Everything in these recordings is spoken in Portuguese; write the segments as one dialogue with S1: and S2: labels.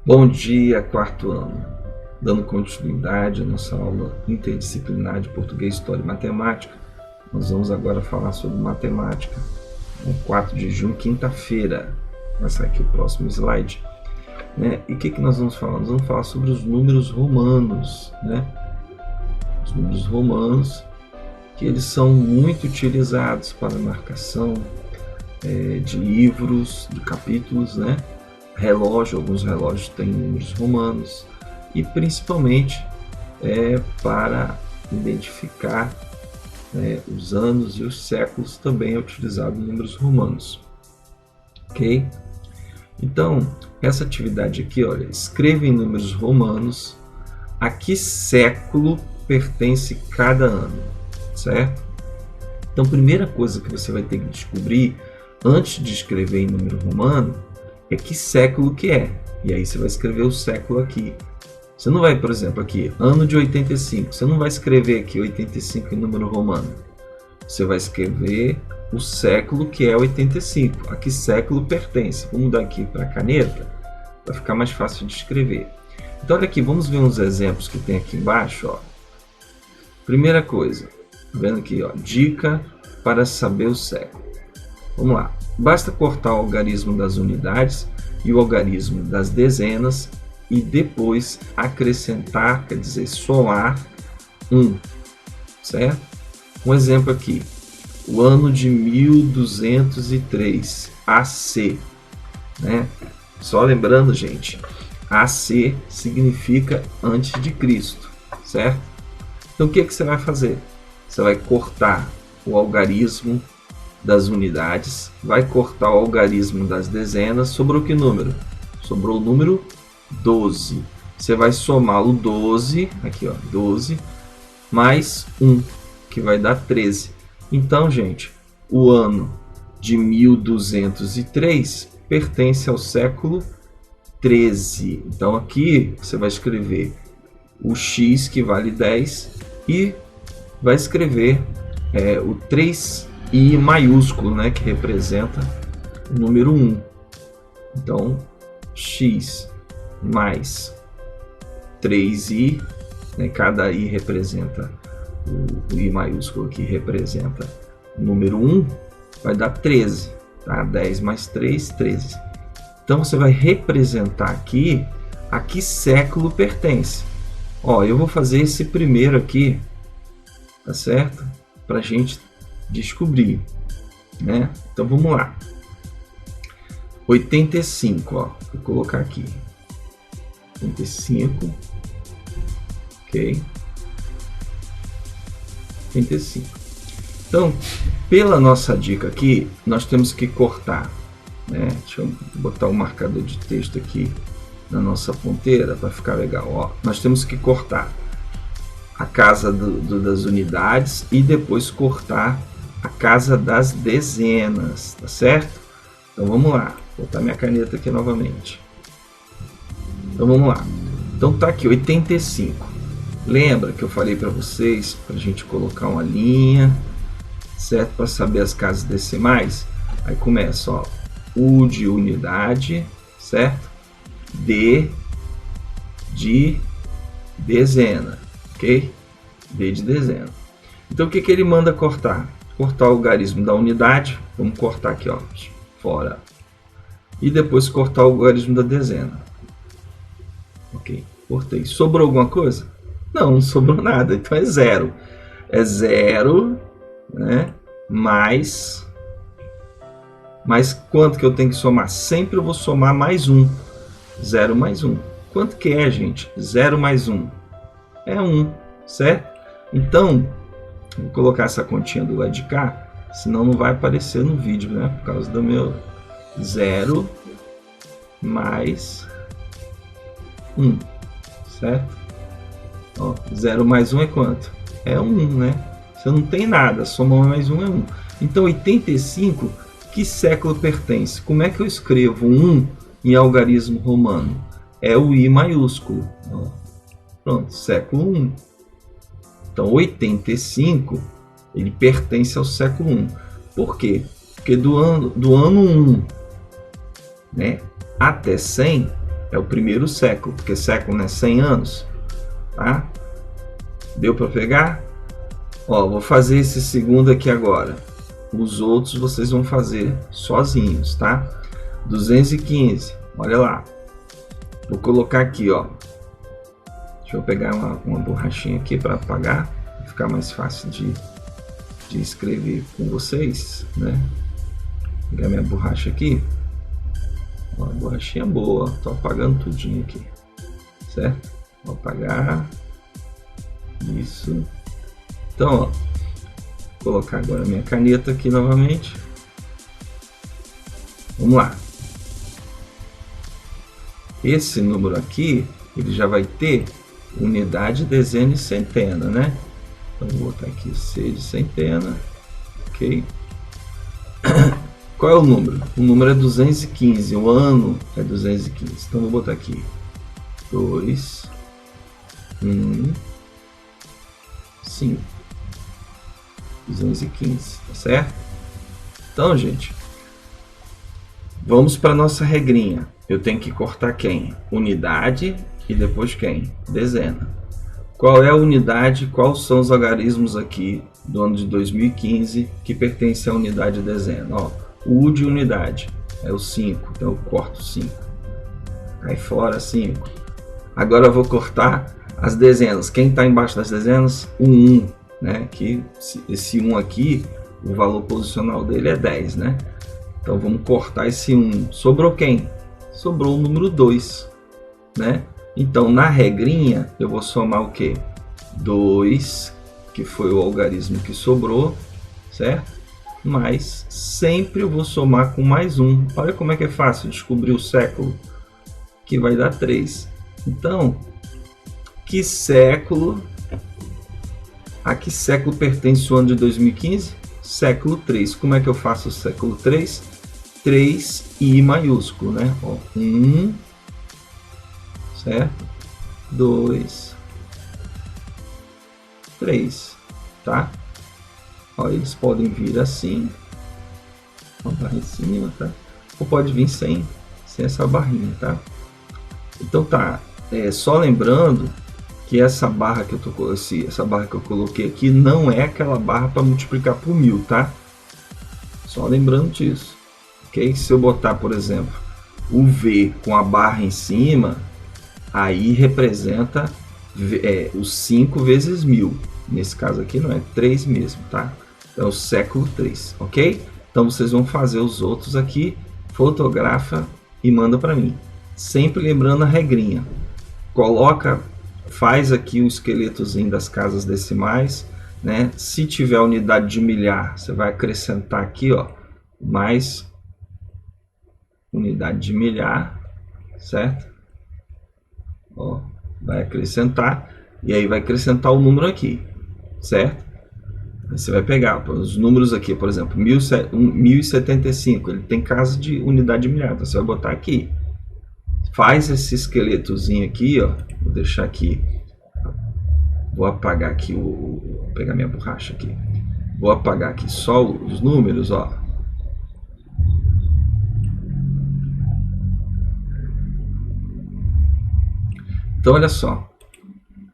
S1: Bom dia, quarto ano. Dando continuidade à nossa aula interdisciplinar de português, história e matemática, nós vamos agora falar sobre matemática. 4 de junho, quinta-feira. Vai sair aqui o próximo slide. E o que nós vamos falar? Nós vamos falar sobre os números romanos. Os números romanos, que eles são muito utilizados para marcação de livros, de capítulos, relógio, alguns relógios têm números romanos, e principalmente para identificar os anos e os séculos também é utilizado números romanos. Ok? Então, essa atividade aqui, olha, escreva em números romanos a que século pertence cada ano, certo? Então, a primeira coisa que você vai ter que descobrir antes de escrever em número romano é que século que é. E aí você vai escrever o século aqui. Você não vai, por exemplo, aqui, ano de 85. Você não vai escrever aqui 85 em número romano. Você vai escrever o século que é 85. A que século pertence. Vou mudar aqui para caneta, para ficar mais fácil de escrever. Então, olha aqui, vamos ver uns exemplos que tem aqui embaixo. Ó. Primeira coisa, vendo aqui, ó, dica para saber o século. Vamos lá. Basta cortar o algarismo das unidades e o algarismo das dezenas e depois acrescentar, quer dizer, somar 1, certo? Um exemplo aqui, o ano de 1203, AC, Só lembrando, gente, AC significa antes de Cristo, certo? Então, o que você vai fazer? Você vai cortar o algarismo das unidades, vai cortar o algarismo das dezenas, sobrou que número? Sobrou o número 12. Você vai somar o 12, aqui ó, 12, mais 1, que vai dar 13. Então, gente, o ano de 1203 pertence ao século 13. Então, aqui você vai escrever o X, que vale 10, e vai escrever o 3I maiúsculo, que representa o número 1. Então, X mais 3I, cada I representa, o I maiúsculo aqui representa o número 1, vai dar 13. Tá? 10 mais 3, 13. Então, você vai representar aqui a que século pertence. Ó, eu vou fazer esse primeiro aqui, tá certo? Para a gente descobrir, Então vamos lá. 85, ó, vou colocar aqui. 85, ok. 85. Então, pela nossa dica aqui, nós temos que cortar, Deixa eu botar um marcador de texto aqui na nossa ponteira para ficar legal. Ó, nós temos que cortar a casa das unidades e depois cortar a casa das dezenas, tá certo? Então vamos lá, vou botar minha caneta aqui novamente. Então vamos lá. Então tá aqui 85. Lembra que eu falei para vocês para a gente colocar uma linha, certo? Para saber as casas decimais. Aí começa, ó, U de unidade, certo? D de dezena, ok? D de dezena. Então o que ele manda cortar? Cortar o algarismo da unidade, vamos cortar aqui, ó, fora. E depois cortar o algarismo da dezena. Ok, cortei. Sobrou alguma coisa? Não, não sobrou nada, então é zero. É zero, mais quanto que eu tenho que somar? Sempre eu vou somar mais 1. 0 mais 1. Quanto que é, gente? 0 mais 1. É 1, certo? Então, vou colocar essa continha do lado de cá, senão não vai aparecer no vídeo, por causa do meu 0 mais 1, certo? Ó, 0 mais 1 é quanto? É 1, Você não tem nada, soma mais 1 é 1. Então, 85, que século pertence? Como é que eu escrevo 1 em algarismo romano? É o I maiúsculo. Ó. Pronto, século 1. Então, 85, ele pertence ao século 1. Por quê? Porque do ano 1 até 100 É o primeiro século, porque século não é 100 anos, tá? Deu para pegar? Ó, vou fazer esse segundo aqui agora. Os outros vocês vão fazer sozinhos, tá? 215, olha lá. Vou colocar aqui, ó. Deixa eu pegar uma borrachinha aqui para apagar, pra ficar mais fácil de escrever com vocês, né? Vou pegar minha borracha aqui. Ó, a borrachinha boa, tô apagando tudinho aqui, certo? Vou apagar. Isso. Então, ó, vou colocar agora minha caneta aqui novamente. Vamos lá. Esse número aqui, ele já vai ter unidade, dezena e centena, né? Então, vou botar aqui C de centena, ok? Qual é o número? O número é 215, o ano é 215. Então, vou botar aqui 2, 1, 5. 215, tá certo? Então, gente, vamos para nossa regrinha. Eu tenho que cortar quem? Unidade e depois quem? Dezena. Qual é a unidade? Quais são os algarismos aqui do ano de 2015 que pertencem à unidade e dezena? Ó, o U de unidade é o 5, então eu corto 5. Cai fora 5. Agora eu vou cortar as dezenas. Quem está embaixo das dezenas? O 1, né? Que esse 1 aqui, o valor posicional dele é 10, né? Então vamos cortar esse 1. Sobrou quem? Sobrou o número 2, né? Então na regrinha eu vou somar o que? 2, que foi o algarismo que sobrou, certo? Mas sempre eu vou somar com mais 1. Olha como é que é fácil descobrir o século, que vai dar 3. Então, que século? A que século pertence o ano de 2015? Século 3. Como é que eu faço o século 3? 3 I maiúsculo, né? Ó, 1, certo? 2, 3, tá? Ó, eles podem vir assim, uma barra em cima, tá? Ou pode vir sem essa barrinha, tá? Então tá, só lembrando que essa barra que eu coloquei aqui não é aquela barra para multiplicar por 1000, tá? Só lembrando disso. Ok? Se eu botar, por exemplo, o V com a barra em cima, aí representa os 5 vezes 1000. Nesse caso aqui não é 3 mesmo, tá? Então é o século 3, ok? Então vocês vão fazer os outros aqui, fotografa e manda para mim. Sempre lembrando a regrinha. Faz aqui o esqueletozinho das casas decimais, né? Se tiver unidade de milhar, você vai acrescentar aqui, ó, mais unidade de milhar, certo? Ó, vai acrescentar e aí vai acrescentar o número aqui, certo? Aí você vai pegar os números aqui, por exemplo, 1075, ele tem casa de unidade de milhar, então você vai botar aqui. Faz esse esqueletozinho aqui, ó, vou deixar aqui, vou apagar aqui, vou pegar minha borracha aqui, vou apagar aqui só os números, ó. Então, olha só,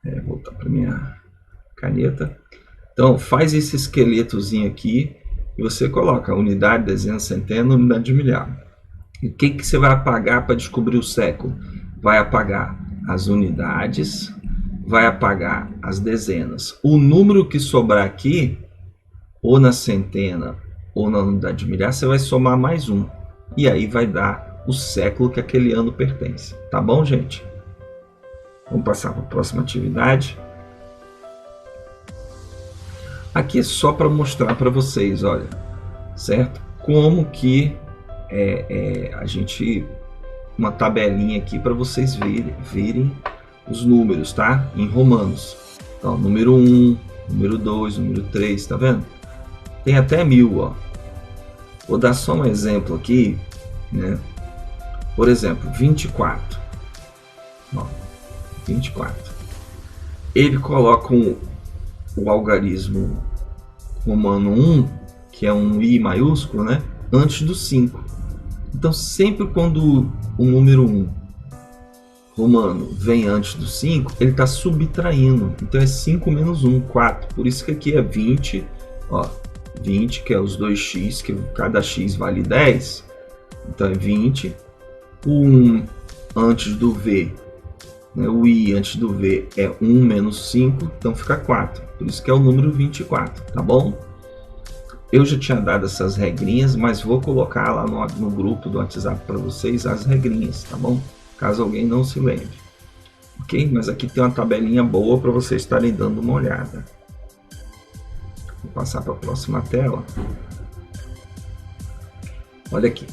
S1: vou voltar para minha caneta. Então, faz esse esqueletozinho aqui e você coloca unidade, dezena, centena, unidade de milhar. E o que você vai apagar para descobrir o século? Vai apagar as unidades, vai apagar as dezenas. O número que sobrar aqui, ou na centena ou na unidade de milhar, você vai somar mais 1. E aí vai dar o século que aquele ano pertence. Tá bom, gente? Vamos passar para a próxima atividade. Aqui é só para mostrar para vocês, olha, certo? Como que a gente... Uma tabelinha aqui para vocês verem os números, tá? Em romanos. Então, número 1, número 2, número 3, tá vendo? Tem até 1000, ó. Vou dar só um exemplo aqui, né? Por exemplo, 24. Ó, 24. Ele coloca o algarismo romano 1, que é um I maiúsculo, né? Antes do 5. Então, sempre quando o número 1 romano vem antes do 5, ele está subtraindo. Então é 5 menos 1, 4. Por isso que aqui é 20, ó, 20, que é os 2x, que cada x vale 10. Então é 20. O 1 antes do v, né, o i antes do v é 1 menos 5, então fica 4. Por isso que é o número 24, tá bom? Eu já tinha dado essas regrinhas, mas vou colocar lá no grupo do WhatsApp para vocês as regrinhas, tá bom? Caso alguém não se lembre. Ok? Mas aqui tem uma tabelinha boa para vocês estarem dando uma olhada. Vou passar para a próxima tela. Olha aqui.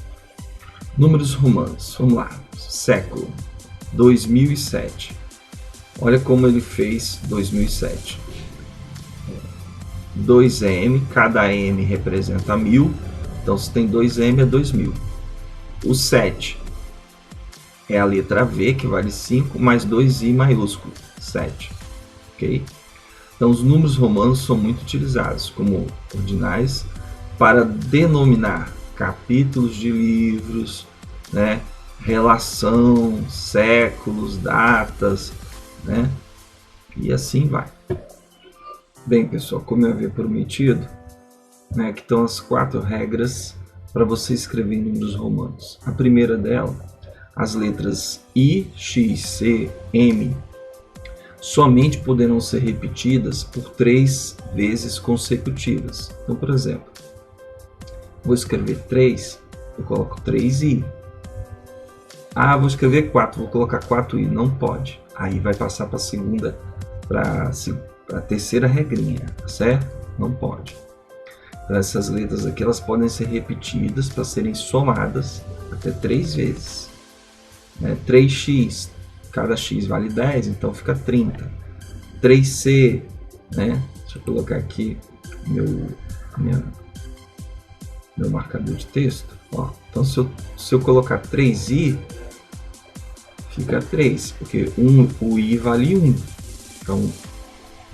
S1: Números romanos. Vamos lá. Século 2007. Olha como ele fez 2007. 2M, cada M representa 1000, então se tem 2M é 2000. O 7 é a letra V, que vale 5, mais 2I maiúsculo, 7. Ok? Então os números romanos são muito utilizados como ordinais para denominar capítulos de livros, né? Relação, séculos, datas, né? E assim vai. Bem, pessoal, como eu havia prometido, né, aqui estão as 4 regras para você escrever em números romanos. A primeira dela, as letras I, X, C, M, somente poderão ser repetidas por 3 vezes consecutivas. Então, por exemplo, vou escrever 3, eu coloco 3I. Ah, vou escrever 4, vou colocar 4I. Não pode. Aí vai passar para a segunda, para a terceira regrinha, certo? Não pode. Então, essas letras aqui elas podem ser repetidas para serem somadas até 3 vezes. 3x, cada x vale 10, então fica 30. 3c, né? Deixa eu colocar aqui meu marcador de texto. Ó, então se eu colocar 3i, fica 3, porque o i vale 1. Então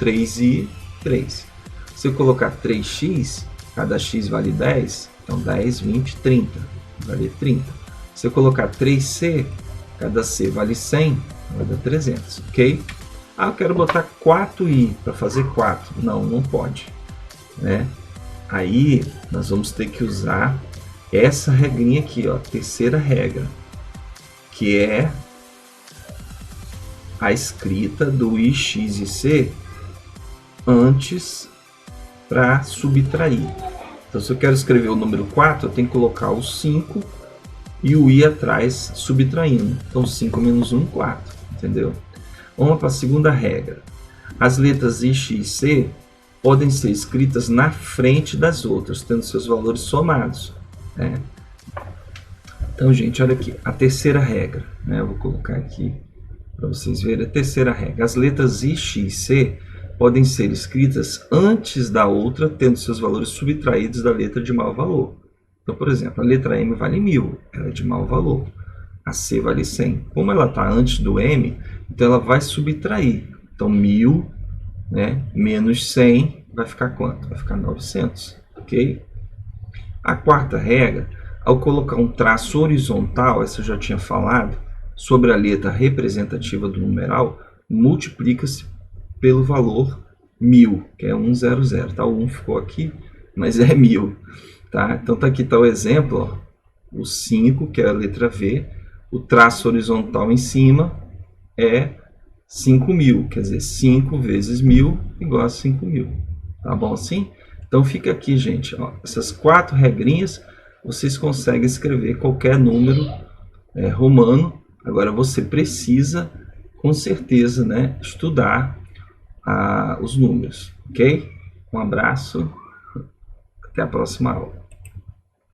S1: 3i, 3. Se eu colocar 3x, cada x vale 10, então 10, 20, 30, vale 30. Se eu colocar 3c, cada c vale 100, vai dar 300, ok? Ah, eu quero botar 4i para fazer 4. Não, não pode, né? Aí nós vamos ter que usar essa regrinha aqui, ó, terceira regra, que é a escrita do i, x e c antes para subtrair. Então, se eu quero escrever o número 4, eu tenho que colocar o 5 e o i atrás subtraindo. Então 5 menos 1, 4. Entendeu? Vamos para a segunda regra. As letras I, X e C podem ser escritas na frente das outras, tendo seus valores somados. Né? Então, gente, olha aqui. A terceira regra. Né? Eu vou colocar aqui para vocês verem a terceira regra. As letras I, X e C podem ser escritas antes da outra, tendo seus valores subtraídos da letra de maior valor. Então, por exemplo, a letra M vale 1000, ela é de maior valor. A C vale 100. Como ela está antes do M, então ela vai subtrair. Então, 1000, né, menos 100 vai ficar quanto? Vai ficar 900, ok? A quarta regra, ao colocar um traço horizontal, essa eu já tinha falado, sobre a letra representativa do numeral, multiplica-se pelo valor 1000, que é 100. Tá? O 1 ficou aqui, mas é 1000. Tá? Então tá aqui está o exemplo, ó. O 5, que é a letra V, o traço horizontal em cima é 5.000, quer dizer, 5 vezes 1000 igual a 5.000. Tá bom assim? Então fica aqui, gente, ó, essas 4 regrinhas, vocês conseguem escrever qualquer número romano. Agora você precisa, com certeza, né, estudar os números, ok? Um abraço, até a próxima aula.